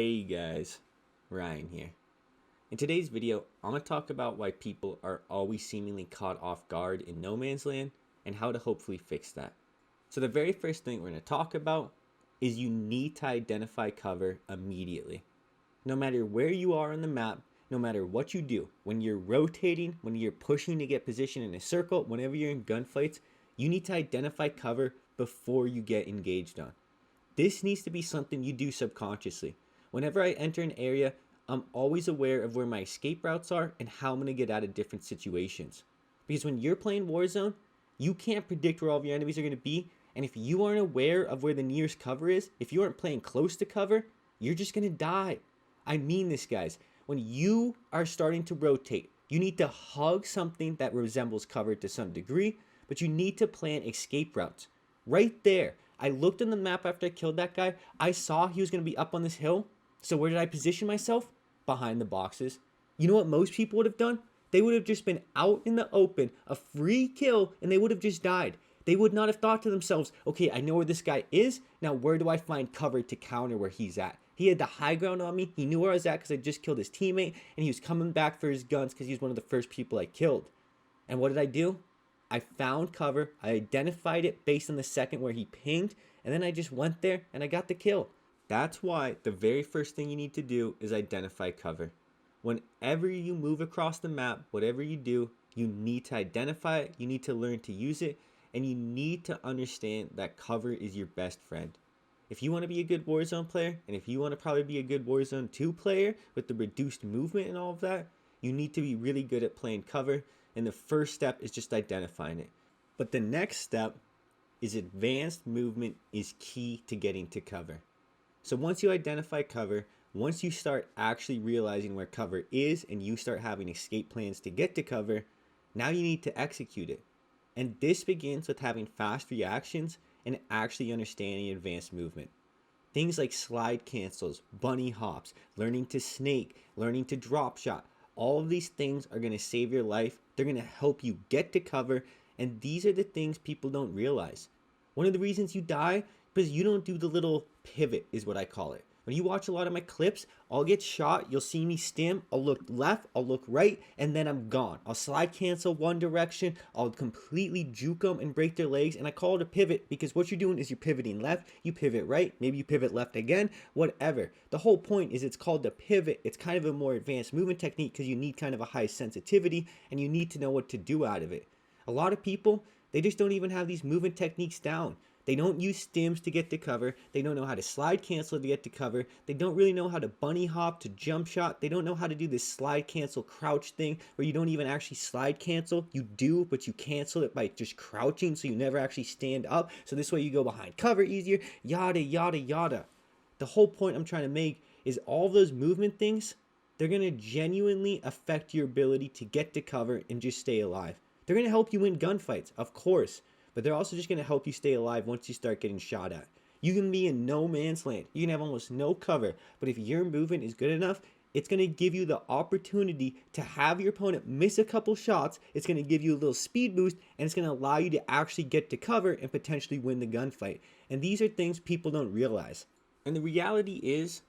Hey guys, Ryan here. In today's video, I'm going to talk about why people are always seemingly caught off guard in no man's land and how to hopefully fix that. So the very first thing we're going to talk about is you need to identify cover immediately. No matter where you are on the map, no matter what you do, when you're rotating, when you're pushing to get position in a circle, whenever you're in gunfights, you need to identify cover before you get engaged on. This needs to be something you do subconsciously. Whenever I enter an area, I'm always aware of where my escape routes are and how I'm going to get out of different situations. Because when you're playing Warzone, you can't predict where all of your enemies are going to be. And if you aren't aware of where the nearest cover is, if you aren't playing close to cover, you're just going to die. I mean this, guys. When you are starting to rotate, you need to hug something that resembles cover to some degree, but you need to plan escape routes. Right there, I looked on the map after I killed that guy. I saw he was going to be up on this hill. So where did I position myself? Behind the boxes. You know what most people would have done? They would have just been out in the open, a free kill, and they would have just died. They would not have thought to themselves, okay, I know where this guy is. Now where do I find cover to counter where he's at? He had the high ground on me. He knew where I was at because I just killed his teammate. And he was coming back for his guns because he was one of the first people I killed. And what did I do? I found cover. I identified it based on the second where he pinged. And then I just went there and I got the kill. That's why the very first thing you need to do is identify cover. Whenever you move across the map, whatever you do, you need to identify it, you need to learn to use it, and you need to understand that cover is your best friend. If you want to be a good Warzone player, and if you want to probably be a good Warzone 2 player with the reduced movement and all of that, you need to be really good at playing cover, and the first step is just identifying it. But the next step is advanced movement is key to getting to cover. So once you identify cover, once you start actually realizing where cover is and you start having escape plans to get to cover, now you need to execute it. And this begins with having fast reactions and actually understanding advanced movement. Things like slide cancels, bunny hops, learning to snake, learning to drop shot. All of these things are going to save your life. They're going to help you get to cover. And these are the things people don't realize. One of the reasons you die because you don't do the little pivot is what I call it. When you watch a lot of my clips, I'll get shot, you'll see me stim, I'll look left, I'll look right, and then I'm gone. I'll slide cancel one direction, I'll completely juke them and break their legs, and I call it a pivot because what you're doing is you're pivoting left, you pivot right, maybe you pivot left again, whatever. The whole point is it's called the pivot. It's kind of a more advanced movement technique because you need kind of a high sensitivity and you need to know what to do out of it. A lot of people, they just don't even have these movement techniques down. They don't use stims to get to cover. They don't know how to slide cancel to get to cover. They don't really know how to bunny hop to jump shot. They don't know how to do this slide cancel crouch thing where you don't even actually slide cancel. You do, but you cancel it by just crouching so you never actually stand up. So this way you go behind cover easier, yada, yada, yada. The whole point I'm trying to make is all those movement things, they're going to genuinely affect your ability to get to cover and just stay alive. They're going to help you win gunfights, of course. But they're also just going to help you stay alive once you start getting shot at. You can be in no man's land. You can have almost no cover. But if your movement is good enough, it's going to give you the opportunity to have your opponent miss a couple shots. It's going to give you a little speed boost. And it's going to allow you to actually get to cover and potentially win the gunfight. And these are things people don't realize. And the reality is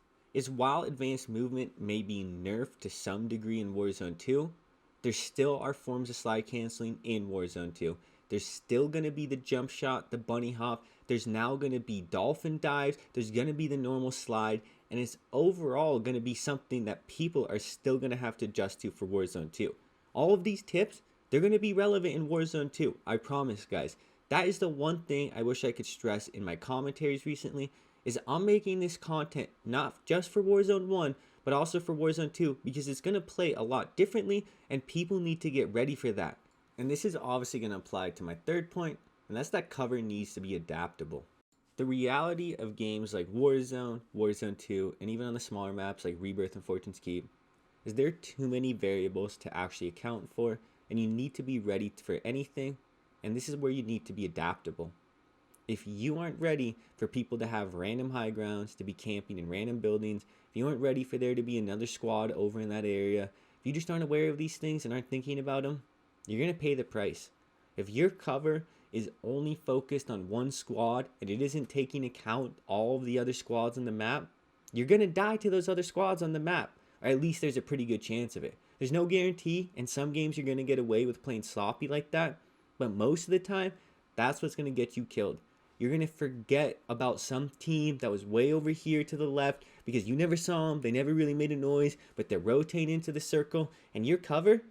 while advanced movement may be nerfed to some degree in Warzone 2, there still are forms of slide canceling in Warzone 2. There's still going to be the jump shot, the bunny hop. There's now going to be dolphin dives. There's going to be the normal slide. And it's overall going to be something that people are still going to have to adjust to for Warzone 2. All of these tips, they're going to be relevant in Warzone 2. I promise, guys. That is the one thing I wish I could stress in my commentaries recently, is I'm making this content not just for Warzone 1, but also for Warzone 2, because it's going to play a lot differently, and people need to get ready for that. And this is obviously going to apply to my third point, and that's that cover needs to be adaptable. The reality of games like Warzone, Warzone 2, and even on the smaller maps like Rebirth and Fortune's Keep, is there are too many variables to actually account for, and you need to be ready for anything, and this is where you need to be adaptable. If you aren't ready for people to have random high grounds, to be camping in random buildings, if you aren't ready for there to be another squad over in that area, if you just aren't aware of these things and aren't thinking about them, you're going to pay the price. If your cover is only focused on one squad and it isn't taking account all of the other squads on the map, you're going to die to those other squads on the map. Or at least there's a pretty good chance of it. There's no guarantee. In some games, you're going to get away with playing sloppy like that. But most of the time, that's what's going to get you killed. You're going to forget about some team that was way over here to the left because you never saw them. They never really made a noise, but they're rotating into the circle. And your cover,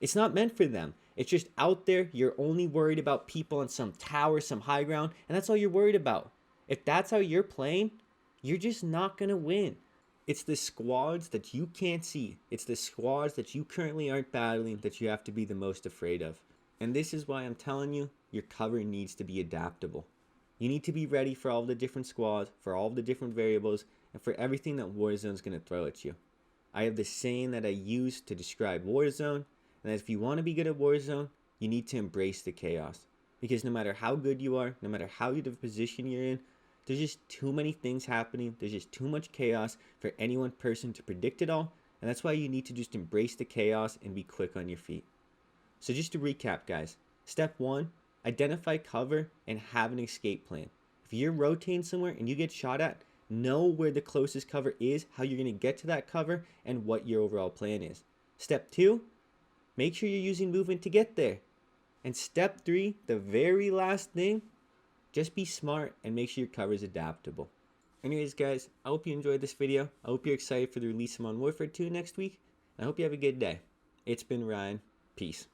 it's not meant for them. It's just out there. You're only worried about people on some tower, some high ground, and that's all you're worried about. If that's how you're playing, you're just not going to win. It's the squads that you can't see. It's the squads that you currently aren't battling that you have to be the most afraid of. And this is why I'm telling you, your cover needs to be adaptable. You need to be ready for all the different squads, for all the different variables, and for everything that Warzone's going to throw at you. I have this saying that I use to describe Warzone, and if you want to be good at Warzone, you need to embrace the chaos. Because no matter how good you are, no matter how good of a position you're in, there's just too many things happening. There's just too much chaos for any one person to predict it all. And that's why you need to just embrace the chaos and be quick on your feet. So just to recap, guys. Step 1, identify cover and have an escape plan. If you're rotating somewhere and you get shot at, know where the closest cover is, how you're going to get to that cover, and what your overall plan is. Step 2, make sure you're using movement to get there. And step 3, the very last thing, just be smart and make sure your cover is adaptable. Anyways, guys, I hope you enjoyed this video. I hope you're excited for the release of Modern Warfare 2 next week. And I hope you have a good day. It's been Ryan. Peace.